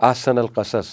ahsan al-qasas,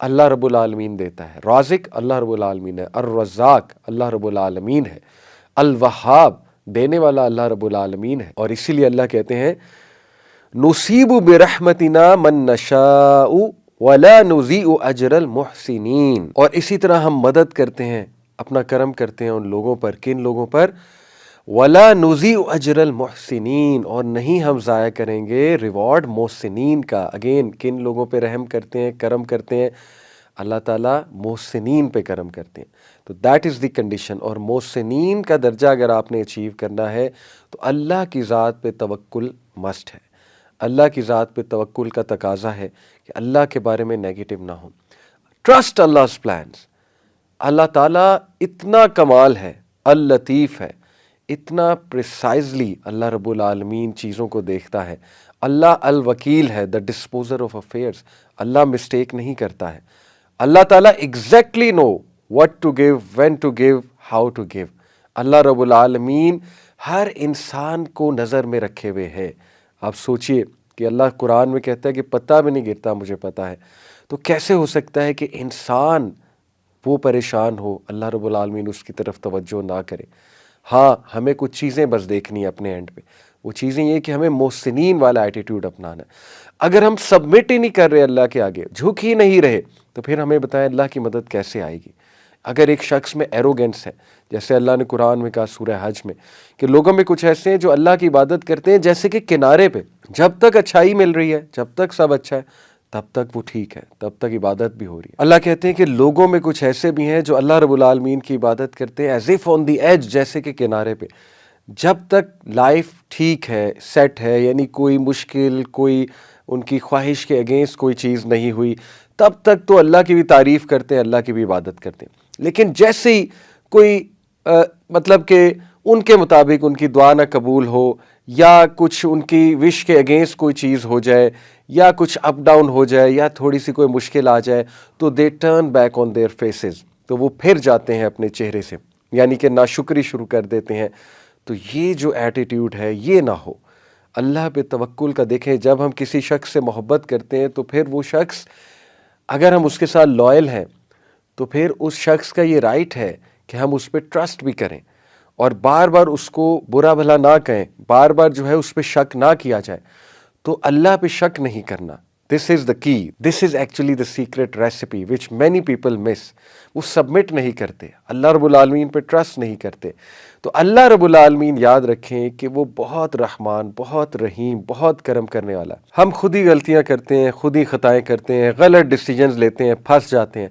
اللہ رب العالمین دیتا ہے، رازق اللہ رب العالمین ہے، الرزاق اللہ رب العالمین ہے، الوہاب دینے والا اللہ رب العالمین ہے. اور اسی لیے اللہ کہتے ہیں نصیب برحمتنا من نشاء ولا نضیع اجر المحسنین. اور اسی طرح ہم مدد کرتے ہیں، اپنا کرم کرتے ہیں ان لوگوں پر، کن لوگوں پر؟ ولا نضیع اجر المحسنین، اور نہیں ہم ضائع کریں گے ریوارڈ محسنین کا. اگین کن لوگوں پہ رحم کرتے ہیں، کرم کرتے ہیں؟ اللہ تعالیٰ محسنین پہ کرم کرتے ہیں. تو دیٹ از دی کنڈیشن. اور محسنین کا درجہ اگر آپ نے اچیو کرنا ہے تو اللہ کی ذات پہ توکل مسٹ ہے. اللہ کی ذات پہ توکل کا تقاضا ہے کہ اللہ کے بارے میں نیگیٹو نہ ہو. Trust Allah's plans. اللہ تعالیٰ اتنا کمال ہے، اللطیف ہے، اتنا پریسائزلی اللہ رب العالمین چیزوں کو دیکھتا ہے. اللہ الوکیل ہے، دا ڈسپوزر آف افیئرس. اللہ مسٹیک نہیں کرتا ہے. اللہ تعالیٰ exactly know what to give, when to give, how to give. اللہ رب العالمین ہر انسان کو نظر میں رکھے ہوئے ہے. آپ سوچئے کہ اللہ قرآن میں کہتا ہے کہ پتہ بھی نہیں گرتا مجھے پتہ ہے. تو کیسے ہو سکتا ہے کہ انسان وہ پریشان ہو، اللہ رب العالمین اس کی طرف توجہ نہ کرے؟ ہاں ہمیں کچھ چیزیں بس دیکھنی ہے اپنے اینڈ پہ. وہ چیزیں یہ کہ ہمیں محسنین والا ایٹیٹیوڈ اپنانا ہے. اگر ہم سبمٹ ہی نہیں کر رہے اللہ کے آگے، جھک ہی نہیں رہے، تو پھر ہمیں بتائیں اللہ کی مدد کیسے آئے گی؟ اگر ایک شخص میں ایروگنس ہے، جیسے اللہ نے قرآن میں کہا سورہ حج میں کہ لوگوں میں کچھ ایسے ہیں جو اللہ کی عبادت کرتے ہیں جیسے کہ کنارے پہ، جب تک اچھائی مل رہی ہے، جب تک سب اچھا ہے، تب تک وہ ٹھیک ہے، تب تک عبادت بھی ہو رہی ہے. اللہ کہتے ہیں کہ لوگوں میں کچھ ایسے بھی ہیں جو اللہ رب العالمین کی عبادت کرتے ہیں as if on the edge, جیسے کہ کنارے پہ. جب تک لائف ٹھیک ہے، سیٹ ہے، یعنی کوئی مشکل، کوئی ان کی خواہش کے اگینسٹ کوئی چیز نہیں ہوئی، تب تک تو اللہ کی بھی تعریف کرتے ہیں، اللہ کی بھی عبادت کرتے ہیں. لیکن جیسے ہی کوئی مطلب کہ ان کے مطابق ان کی دعا نہ قبول ہو، یا کچھ ان کی وش کے اگینسٹ کوئی چیز ہو جائے، یا کچھ اپ ڈاؤن ہو جائے، یا تھوڑی سی کوئی مشکل آ جائے، تو they turn back on their faces. تو وہ پھر جاتے ہیں اپنے چہرے سے، یعنی کہ ناشکری شروع کر دیتے ہیں. تو یہ جو ایٹیٹیوڈ ہے یہ نہ ہو. اللہ پہ توکل کا دیکھیں، جب ہم کسی شخص سے محبت کرتے ہیں تو پھر وہ شخص اگر ہم اس کے ساتھ لائل ہیں تو پھر اس شخص کا یہ رائٹ ہے کہ ہم اس پہ ٹرسٹ بھی کریں، اور بار بار اس کو برا بھلا نہ کہیں، بار بار جو ہے اس پہ شک نہ کیا جائے. تو اللہ پہ شک نہیں کرنا، دس is the key, this is actually the secret recipe which many people miss. وہ سبمٹ نہیں کرتے، اللہ رب العالمین پہ ٹرسٹ نہیں کرتے. تو اللہ رب العالمین یاد رکھیں کہ وہ بہت رحمان، بہت رحیم، بہت کرم کرنے والا. ہم خود ہی غلطیاں کرتے ہیں، خود ہی خطائیں کرتے ہیں، غلط ڈیسیجنز لیتے ہیں، پھنس جاتے ہیں،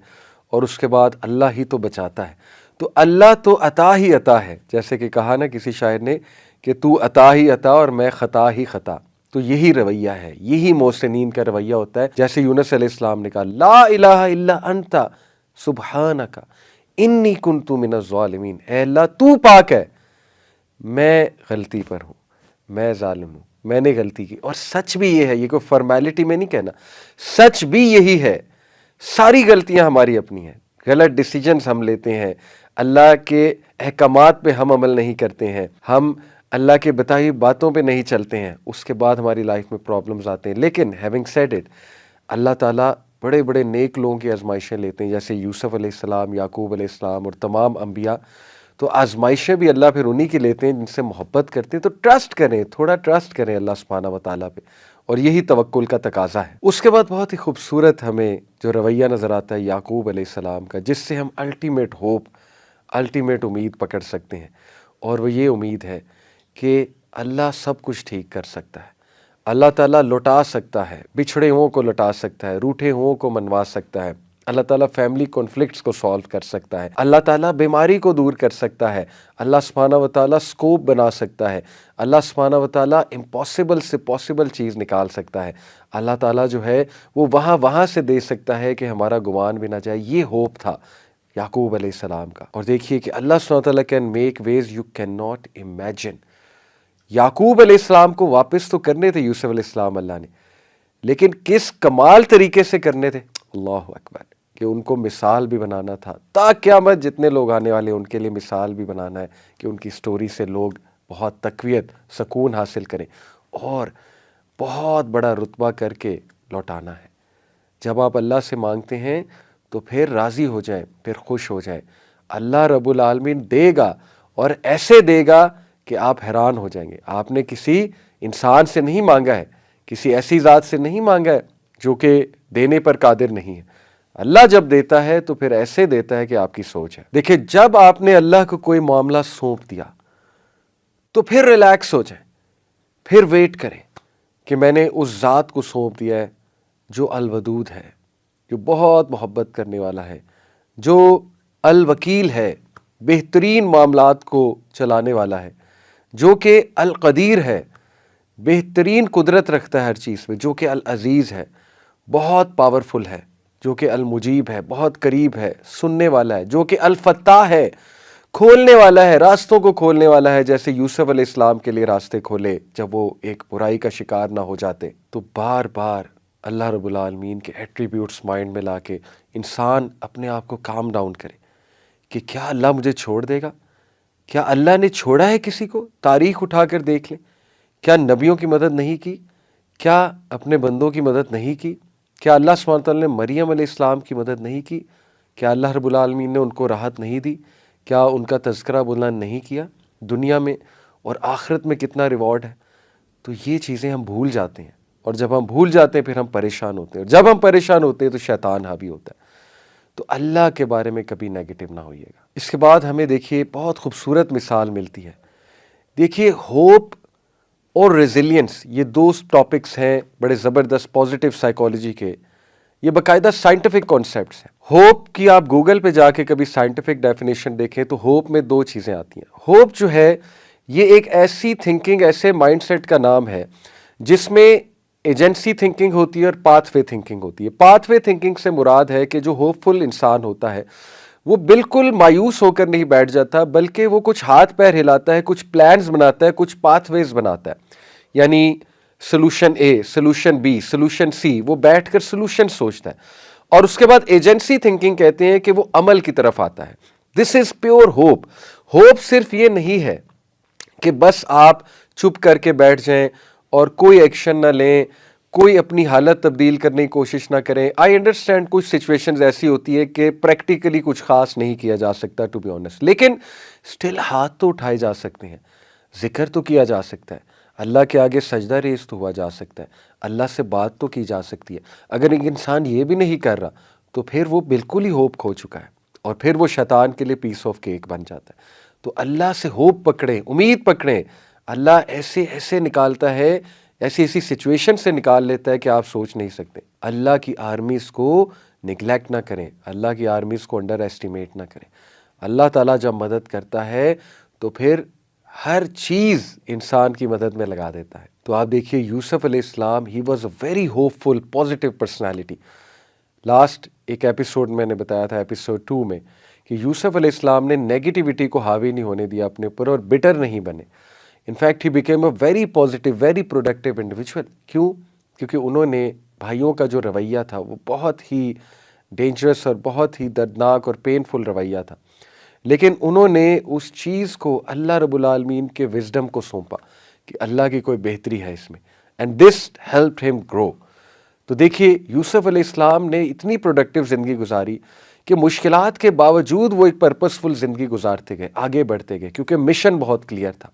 اور اس کے بعد اللہ ہی تو بچاتا ہے. تو اللہ تو عطا ہی عطا ہے، جیسے کہ کہا نا کسی شاعر نے کہ تو عطا ہی عطا اور میں خطا ہی خطا. تو یہی رویہ ہے، یہی محسنین کا رویہ ہوتا ہے. جیسے یونس علیہ السلام نے کہا لا الہ الا انت سبحانک انی کنت من الظالمین. اے اللہ تو پاک ہے، میں غلطی پر ہوں، میں ظالم ہوں، میں نے غلطی کی. اور سچ بھی یہ ہے، یہ کوئی فارمیلٹی میں نہیں کہنا، سچ بھی یہی ہے. ساری غلطیاں ہماری اپنی ہیں، غلط ڈیسیجنز ہم لیتے ہیں، اللہ کے احکامات پہ ہم عمل نہیں کرتے ہیں، ہم اللہ کے بتائی ہوئی باتوں پہ نہیں چلتے ہیں، اس کے بعد ہماری لائف میں پرابلمز آتے ہیں. لیکن ہیونگ سیڈ اٹ، اللہ تعالیٰ بڑے بڑے نیک لوگوں کی آزمائشیں لیتے ہیں، جیسے یوسف علیہ السلام، یعقوب علیہ السلام اور تمام انبیاء. تو آزمائشیں بھی اللہ پھر انہی کی لیتے ہیں جن سے محبت کرتے ہیں. تو ٹرسٹ کریں، تھوڑا ٹرسٹ کریں اللہ سبحانہ و تعالیٰ پہ، اور یہی توکل کا تقاضا ہے. اس کے بعد بہت ہی خوبصورت ہمیں جو رویہ نظر آتا ہے یعقوب علیہ السلام کا، جس سے ہم الٹیمیٹ ہوپ، الٹیمیٹ امید پکڑ سکتے ہیں. اور وہ یہ امید ہے کہ اللہ سب کچھ ٹھیک کر سکتا ہے. اللہ تعالیٰ لوٹا سکتا ہے، بچھڑے ہوں کو لوٹا سکتا ہے، روٹھے ہوں کو منوا سکتا ہے. اللہ تعالیٰ فیملی کانفلکٹس کو سالو کر سکتا ہے. اللہ تعالیٰ بیماری کو دور کر سکتا ہے. اللہ سبحانہ و تعالیٰ سکوپ بنا سکتا ہے. اللہ سبحانہ و تعالیٰ امپاسبل سے پاسبل چیز نکال سکتا ہے. اللہ تعالیٰ جو ہے وہ وہاں سے دے سکتا ہے کہ ہمارا گمان بھی نہ جائے. یہ ہوپ تھا یعقوب علیہ السلام کا. اور دیکھیے کہ اللہ سبحانہ و تعالیٰ can make ways you can not imagine. Yaqub علیہ السلام کو واپس تو کرنے تھے یوسف علیہ السلام اللہ نے، لیکن کس کمال طریقے سے کرنے تھے، اللہ اکبر، کہ ان کو مثال بھی بنانا تھا. تا قیامت جتنے لوگ آنے والے ان کے لیے مثال بھی بنانا ہے کہ ان کی سٹوری سے لوگ بہت تقویت، سکون حاصل کریں، اور بہت بڑا رتبہ کر کے لوٹانا ہے. جب آپ اللہ سے مانگتے ہیں تو پھر راضی ہو جائیں، پھر خوش ہو جائیں. اللہ رب العالمین دے گا اور ایسے دے گا کہ آپ حیران ہو جائیں گے. آپ نے کسی انسان سے نہیں مانگا ہے، کسی ایسی ذات سے نہیں مانگا ہے جو کہ دینے پر قادر نہیں ہے. اللہ جب دیتا ہے تو پھر ایسے دیتا ہے کہ آپ کی سوچ ہے. دیکھیں، جب آپ نے اللہ کو کوئی معاملہ سونپ دیا تو پھر ریلیکس ہو جائیں، پھر ویٹ کریں کہ میں نے اس ذات کو سونپ دیا ہے جو الودود ہے، جو بہت محبت کرنے والا ہے، جو الوکیل ہے، بہترین معاملات کو چلانے والا ہے، جو کہ القدیر ہے، بہترین قدرت رکھتا ہے ہر چیز میں، جو کہ العزیز ہے، بہت پاورفل ہے، جو کہ المجیب ہے، بہت قریب ہے، سننے والا ہے، جو کہ الفتاح ہے، کھولنے والا ہے، راستوں کو کھولنے والا ہے، جیسے یوسف علیہ السلام کے لیے راستے کھولے جب وہ ایک برائی کا شکار نہ ہو جاتے. تو بار بار اللہ رب العالمین کے ایٹریبیوٹس مائنڈ میں لا کے انسان اپنے آپ کو کام ڈاؤن کرے کہ کیا اللہ مجھے چھوڑ دے گا؟ کیا اللہ نے چھوڑا ہے کسی کو؟ تاریخ اٹھا کر دیکھ لیں. کیا نبیوں کی مدد نہیں کی؟ کیا اپنے بندوں کی مدد نہیں کی؟ کیا اللہ سبحانہ تعالیٰ نے مریم علیہ السلام کی مدد نہیں کی؟ کیا اللہ رب العالمین نے ان کو راحت نہیں دی؟ کیا ان کا تذکرہ بلند نہیں کیا دنیا میں؟ اور آخرت میں کتنا ریوارڈ ہے. تو یہ چیزیں ہم بھول جاتے ہیں، اور جب ہم بھول جاتے ہیں پھر ہم پریشان ہوتے ہیں، اور جب ہم پریشان ہوتے ہیں تو شیطان حاوی ہوتا ہے. تو اللہ کے بارے میں کبھی نیگیٹو نہ ہوئیے گا. اس کے بعد ہمیں دیکھیے بہت خوبصورت مثال ملتی ہے. دیکھیے، ہوپ اور ریزیلینس، یہ دو ٹاپکس ہیں بڑے زبردست پازیٹیو سائیکالوجی کے. یہ باقاعدہ سائنٹیفک کانسیپٹس ہیں. ہوپ کی آپ گوگل پہ جا کے کبھی سائنٹیفک ڈیفینیشن دیکھیں تو ہوپ میں دو چیزیں آتی ہیں. ہوپ جو ہے یہ ایک ایسی تھنکنگ، ایسے مائنڈ سیٹ کا نام ہے جس میں ایجنسی تھنکنگ ہوتی ہے اور پاتھ وے تھنکنگ ہوتی ہے. پاتھ وے تھنکنگ سے مراد ہے کہ جو ہوپ فل انسان ہوتا ہے وہ بالکل مایوس ہو کر نہیں بیٹھ جاتا، بلکہ وہ کچھ ہاتھ پیر ہلاتا ہے، کچھ پلانز بناتا ہے، کچھ پاتھ ویز بناتا ہے. یعنی solution A, solution B, solution C, وہ بیٹھ کر سلوشن سوچتا ہے. اور اس کے بعد ایجنسی تھنکنگ کہتے ہیں کہ وہ عمل کی طرف آتا ہے. دس از پیور ہوپ. ہوپ صرف یہ نہیں ہے کہ بس آپ چپ کر کے بیٹھ جائیں اور کوئی ایکشن نہ لیں، کوئی اپنی حالت تبدیل کرنے کی کوشش نہ کریں. آئی انڈرسٹینڈ کچھ سچویشنز ایسی ہوتی ہے کہ پریکٹیکلی کچھ خاص نہیں کیا جا سکتا ٹو بی آنیسٹ، لیکن سٹل ہاتھ تو اٹھائے جا سکتے ہیں، ذکر تو کیا جا سکتا ہے، اللہ کے آگے سجدہ ریز تو ہوا جا سکتا ہے، اللہ سے بات تو کی جا سکتی ہے. اگر ایک انسان یہ بھی نہیں کر رہا تو پھر وہ بالکل ہی ہوپ کھو چکا ہے، اور پھر وہ شیطان کے لیے پیس آف کیک بن جاتا ہے. تو اللہ سے ہوپ پکڑیں، امید پکڑیں. اللہ ایسے ایسے نکالتا ہے، ایسی ایسی سچویشن سے نکال لیتا ہے کہ آپ سوچ نہیں سکتے. اللہ کی آرمیز کو نگلیکٹ نہ کریں، اللہ کی آرمیز کو انڈر ایسٹیمیٹ نہ کریں. اللہ تعالیٰ جب مدد کرتا ہے تو پھر ہر چیز انسان کی مدد میں لگا دیتا ہے. تو آپ دیکھیے یوسف علیہ السلام، he was a very hopeful positive personality. Last ایک ایپیسوڈ میں نے بتایا تھا، ایپیسوڈ 2 میں، کہ یوسف علیہ السلام نے نیگیٹیوٹی کو حاوی نہیں ہونے دیا اپنے اوپر اور بٹر نہیں بنے. In fact he became a very positive, very productive individual. کیوں؟ کیونکہ انہوں نے بھائیوں کا جو رویہ تھا وہ بہت ہی ڈینجرس اور بہت ہی دردناک اور پینفل رویہ تھا، لیکن انہوں نے اس چیز کو اللہ رب العالمین کے وزڈم کو سونپا کہ اللہ کی کوئی بہتری ہے اس میں، اینڈ دس ہیلپڈ ہم گرو. تو دیکھیے یوسف علیہ السلام نے اتنی پروڈکٹیو زندگی گزاری کہ مشکلات کے باوجود وہ ایک پرپسفل زندگی گزارتے گئے، آگے بڑھتے گئے، کیونکہ مشن بہت کلیئر تھا.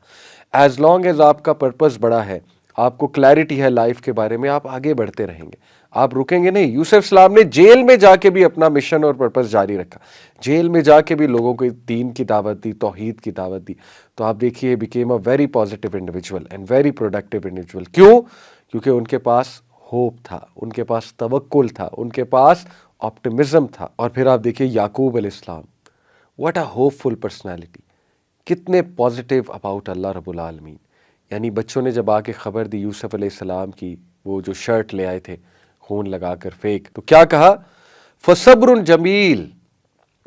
ایز لانگ ایز آپ کا پرپس بڑا ہے، آپ کو کلیئرٹی ہے لائف کے بارے میں، آپ آگے بڑھتے رہیں گے، آپ رکیں گے نہیں. یوسف السلام نے جیل میں جا کے بھی اپنا مشن اور پرپس جاری رکھا، جیل میں جا کے بھی لوگوں کو دین کی دعوت دی، توحید کی دعوت دی. تو آپ دیکھیے became a very positive individual and very productive individual. کیوں؟ کیونکہ ان کے پاس ہوپ تھا، ان کے پاس توکل تھا، ان کے پاس آپٹمزم تھا. اور پھر آپ دیکھیے یعقوب علیہ السلام، what a hopeful personality, کتنے پازیٹیو اباؤٹ اللہ رب العالمین. یعنی بچوں نے جب آ کے خبر دی یوسف علیہ السلام کی، وہ جو شرٹ لے آئے تھے خون لگا کر فیک، تو کیا کہا؟ فصبر جمیل،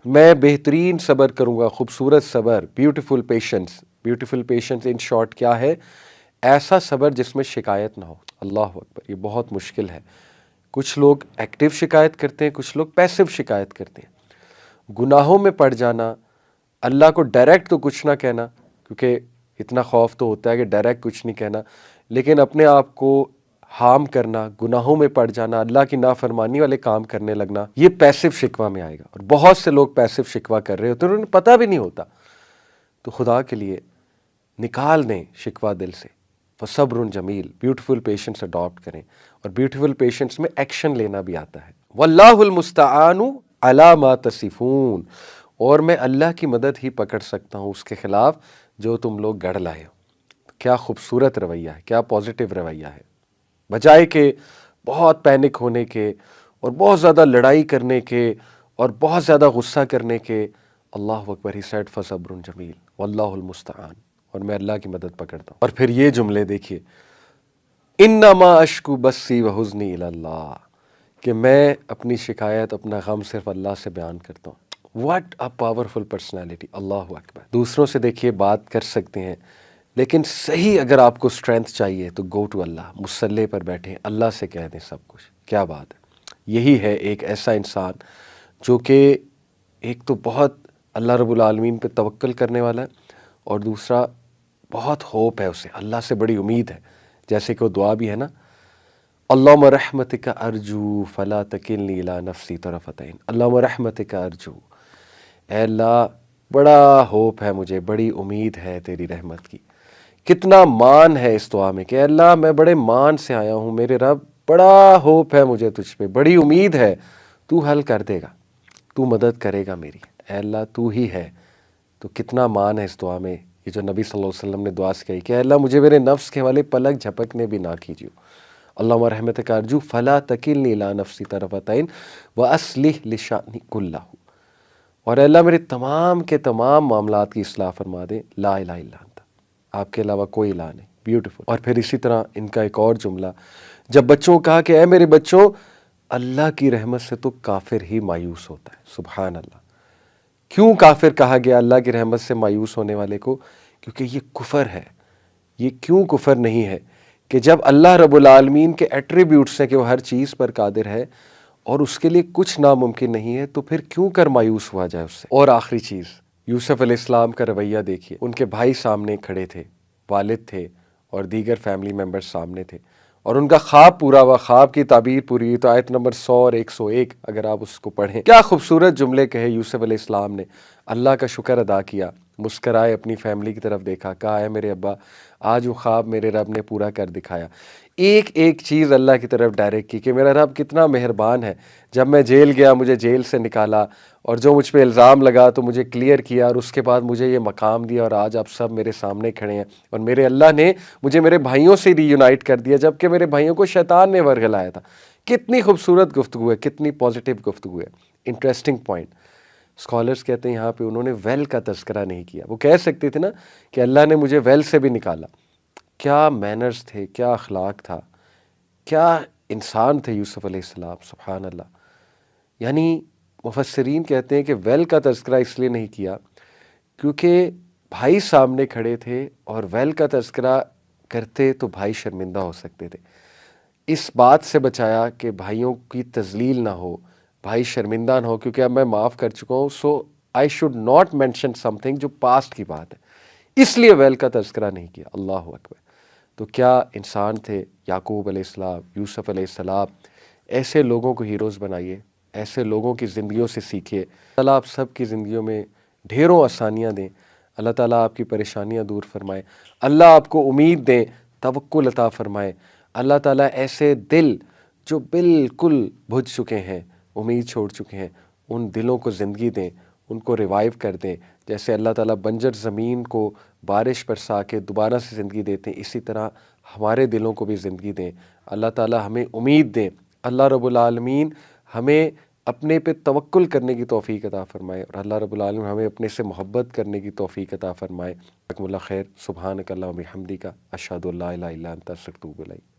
میں بہترین صبر کروں گا، خوبصورت صبر، beautiful patience. Beautiful patience in short کیا ہے؟ ایسا صبر جس میں شکایت نہ ہو. اللہ اکبر، یہ بہت مشکل ہے. کچھ لوگ ایکٹیو شکایت کرتے ہیں، کچھ لوگ پیسو شکایت کرتے ہیں. گناہوں میں پڑ جانا، اللہ کو ڈائریکٹ تو کچھ نہ کہنا، کیونکہ اتنا خوف تو ہوتا ہے کہ ڈائریکٹ کچھ نہیں کہنا، لیکن اپنے آپ کو ہارم کرنا، گناہوں میں پڑ جانا، اللہ کی نافرمانی والے کام کرنے لگنا، یہ پیسو شکوہ میں آئے گا. اور بہت سے لوگ پیسو شکوہ کر رہے ہوتے ہیں، انہیں پتہ بھی نہیں ہوتا. تو خدا کے لیے نکال دیں شکوہ دل سے. فصبر جمیل، بیوٹیفل پیشنس اڈاپٹ کریں، اور بیوٹیفل پیشنس میں ایکشن لینا بھی آتا ہے. واللہ المستعان علی ما تصفون، اور میں اللہ کی مدد ہی پکڑ سکتا ہوں اس کے خلاف جو تم لوگ گڑھ لائے ہو. کیا خوبصورت رویہ ہے، کیا پازیٹیو رویہ ہے. بجائے کہ بہت پینک ہونے کے اور بہت زیادہ لڑائی کرنے کے اور بہت زیادہ غصہ کرنے کے، اللہ اکبر، ہی سیڈ فصبر جمیل واللہ المستعان، اور میں اللہ کی مدد پکڑتا ہوں. اور پھر یہ جملے دیکھیے، انما اشکو بسی وحزنی الی اللہ، کہ میں اپنی شکایت، اپنا غم صرف اللہ سے بیان کرتا ہوں. واٹ اے پاورفل پرسنالٹی، اللہ اکبر. دوسروں سے دیکھیے بات کر سکتے ہیں، لیکن صحیح اگر آپ کو اسٹرینتھ چاہیے تو گو ٹو اللہ، مصلی پر بیٹھیں، اللہ سے کہہ دیں سب کچھ. کیا بات ہے. یہی ہے ایک ایسا انسان جو کہ ایک تو بہت اللہ رب العالمین پہ توکل کرنے والا ہے، اور دوسرا بہت ہوپ ہے اسے، اللہ سے بڑی امید ہے. جیسے کہ وہ دعا بھی ہے نا، اللہم رحمتک ارجو فلا تکلنی الی نفسی طرفۃ عین. اللہم رحمتک ارجو، اے اللہ بڑا ہوپ ہے مجھے، بڑی امید ہے تیری رحمت کی. کتنا مان ہے اس دعا میں کہ اے اللہ میں بڑے مان سے آیا ہوں، میرے رب بڑا ہوپ ہے مجھے تجھ پہ، بڑی امید ہے، تو حل کر دے گا، تو مدد کرے گا میری، اے اللہ تو ہی ہے. تو کتنا مان ہے اس دعا میں. یہ جو نبی صلی اللہ علیہ وسلم نے دعا سے کہی کہ اے اللہ مجھے میرے نفس کے والے پلک جھپکنے بھی نہ کیجیو. اللہم رحمتک ارجو فلا تکلنی الی نفسی طرفۃ عین واصلح لشأنی کلہ، اور اے اللہ میرے تمام کے تمام معاملات کی اصلاح فرما دے. لا الہ الا انت، آپ کے علاوہ کوئی الہ نہیں. بیوٹیفل. اور پھر اسی طرح ان کا ایک اور جملہ، جب بچوں کو کہا کہ اے میرے بچوں، اللہ کی رحمت سے تو کافر ہی مایوس ہوتا ہے. سبحان اللہ. کیوں کافر کہا گیا اللہ کی رحمت سے مایوس ہونے والے کو؟ کیونکہ یہ کفر ہے. یہ کیوں کفر نہیں ہے کہ جب اللہ رب العالمین کے ایٹریبیوٹس ہیں کہ وہ ہر چیز پر قادر ہے اور اس کے لیے کچھ ناممکن نہیں ہے، تو پھر کیوں کر مایوس ہوا جائے اس سے. اور آخری چیز، یوسف علیہ السلام کا رویہ دیکھیے. ان کے بھائی سامنے کھڑے تھے، والد تھے اور دیگر فیملی ممبرز سامنے تھے، اور ان کا خواب پورا ہوا، خواب کی تعبیر پوری ہوئی. تو آیت نمبر 100 اور 101 اگر آپ اس کو پڑھیں، کیا خوبصورت جملے کہے یوسف علیہ السلام نے. اللہ کا شکر ادا کیا، مسکرائے، اپنی فیملی کی طرف دیکھا، کہا اے میرے ابا، آج وہ خواب میرے رب نے پورا کر دکھایا. ایک ایک چیز اللہ کی طرف ڈائریکٹ کی کہ میرا رب کتنا مہربان ہے. جب میں جیل گیا مجھے جیل سے نکالا، اور جو مجھ پہ الزام لگا تو مجھے کلیئر کیا، اور اس کے بعد مجھے یہ مقام دیا، اور آج آپ سب میرے سامنے کھڑے ہیں. اور میرے اللہ نے مجھے میرے بھائیوں سے ری یونائٹ کر دیا، جبکہ میرے بھائیوں کو شیطان نے ورگلایا تھا. کتنی خوبصورت گفتگو ہے، کتنی پازیٹیو گفتگو ہے. انٹرسٹنگ پوائنٹ، اسکالرس کہتے ہیں یہاں پہ انہوں نے ویل کا تذکرہ نہیں کیا. وہ کہہ سکتے تھے نا کہ اللہ نے مجھے ویل سے بھی نکالا. کیا مینرز تھے، کیا اخلاق تھا، کیا انسان تھے یوسف علیہ السلام. سبحان اللہ. یعنی مفسرین کہتے ہیں کہ ویل کا تذکرہ اس لیے نہیں کیا کیونکہ بھائی سامنے کھڑے تھے، اور ویل کا تذکرہ کرتے تو بھائی شرمندہ ہو سکتے تھے. اس بات سے بچایا کہ بھائیوں کی تذلیل نہ ہو، بھائی شرمندہ نہ ہو، کیونکہ اب میں معاف کر چکا ہوں، so I should not mention something جو پاسٹ کی بات ہے، اس لیے ویل کا تذکرہ نہیں کیا. اللہ اکبر. تو کیا انسان تھے یعقوب علیہ السلام، یوسف علیہ السلام. ایسے لوگوں کو ہیروز بنائیے، ایسے لوگوں کی زندگیوں سے سیکھیے. اللہ آپ سب کی زندگیوں میں ڈھیروں آسانیاں دیں. اللہ تعالیٰ آپ کی پریشانیاں دور فرمائے. اللہ آپ کو امید دیں، توکل عطا فرمائے. اللہ تعالیٰ ایسے دل جو بالکل بجھ چکے ہیں، امید چھوڑ چکے ہیں، ان دلوں کو زندگی دیں، ان کو ریوائیو کر دیں. جیسے اللہ تعالیٰ بنجر زمین کو بارش برسا کے دوبارہ سے زندگی دیتے ہیں، اسی طرح ہمارے دلوں کو بھی زندگی دیں. اللہ تعالیٰ ہمیں امید دیں. اللہ رب العالمین ہمیں اپنے پہ توکل کرنے کی توفیق عطا فرمائے، اور اللہ رب العالمین ہمیں اپنے سے محبت کرنے کی توفیق عطا فرمائے. جزاکم اللہ خیر. سبحانک اللہم و بحمدک، اشہد ان لا الہ الا انت، استغفرک و اتوب الیک.